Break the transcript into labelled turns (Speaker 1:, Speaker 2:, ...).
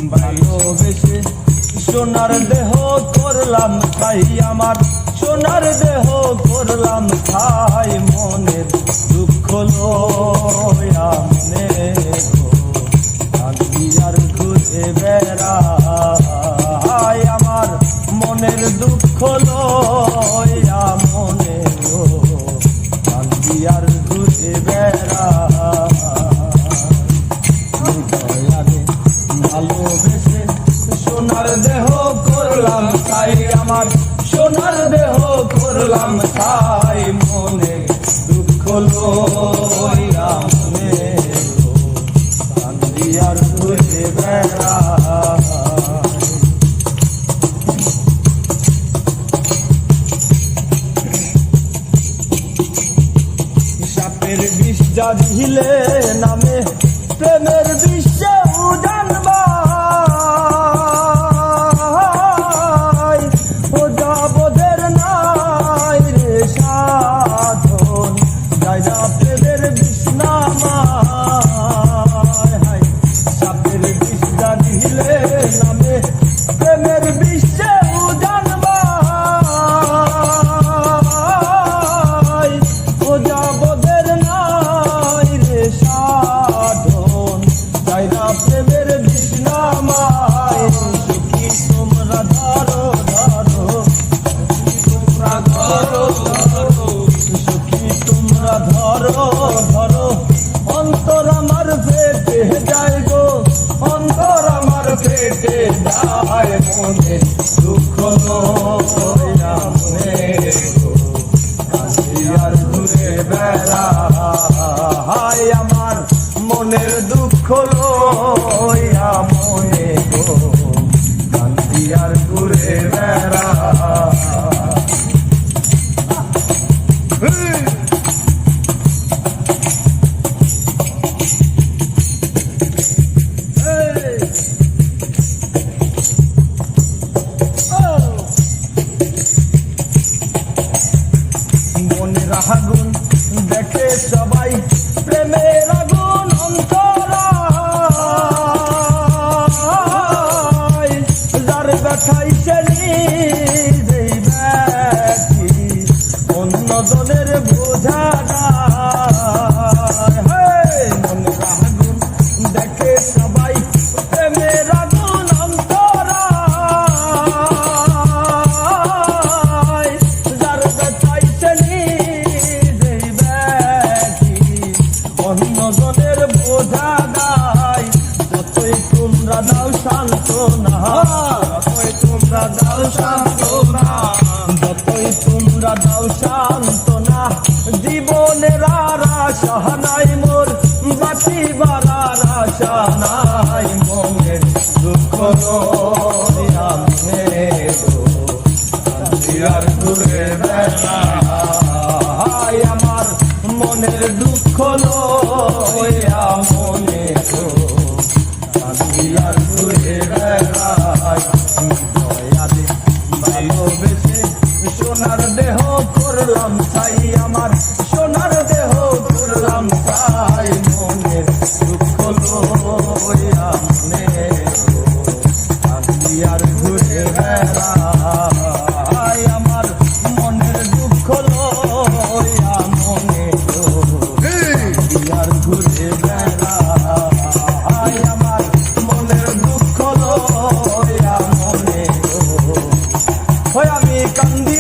Speaker 1: ভালোবেসে সোনার দেহ করলাম ছাই আমার সোনার দেহ করলাম ছাই মনের দুঃখ লয়া মনে গো কান্দি আর ঘুরে বেড়াই আমার মনের দুঃখ লয়া মনে গো কান্দি আর ঘুরে বেড়াই ভালোবেসে সোনার দেহ করলাম ছাই আমার সোনার দেহ করলাম ছাই মনে দুঃখ লইয়া মনে গো কান্দি আর ঘুরে বেড়াই সাপের বিষ জাগিলে নামে প্রেমের বিশ্বে উজান ও যাবদের নাই রে সাধন যাই না প্রেমের বিষ নামায় সাপের বিষ জাগিলে নামে প্রেমের বিশ্বে উজান ও যাবদের নাই রে সাধন যাই না প্রেমের বিষ নামায় সুখী তোমরা ধরো ধরো তোমরা ধরো ধরো সুখী তোমরা ধরো ধরো অন্তর আমার পেটে যায় গো অন্তর আমার পেটে যায় মনে দুঃখ লইয়া মনে গো কান্দি আর ঘুরে বেড়াই আমার মনের দুঃখ লইয়া মনে গো কান্দি আর ঘুরে বেড়াই মনের আগুন দেখে সবাই প্রেমের আগুন অন্তরায় যার ব্যথাই সে নিজেই ব্যথি অন্য জনের বোঝা নাই মনের আগুন দেখে সবাই প্রেমের আগুন অন্তরায় যার ব্যথাই সে নিজেই ব্যথি অন্য জনের বোঝা নাই যতই তোমরা দাও সান্ত্বনা যতই তোমরা দাও সান্ত্বনা যতই তোমরা দাও সান্ত্বনা জীবনের আর আশা নাই মোর বাঁচিবার আর আশা নাই মনের দুঃখ লইয়া মনে গো কান্দি আর ঘুরে বেড়াই আমার মনের দুঃখ লইয়া মনে গো কান্দি আর ঘুরে বেড়াই দয়ালে ভালোবেসে সোনার দেহ করলাম ছাই আমার সোনার দেহ করলাম ছাই মনের দুঃখ লইয়া মনে গো কান্দি আর ঘুরে বেড়াই আমার মনের দুঃখ লইয়া মনে গো কান্দি আর ঘুরে বেড়াই আমার মনের দুঃখ লইয়া মনে গো আমি কান্দি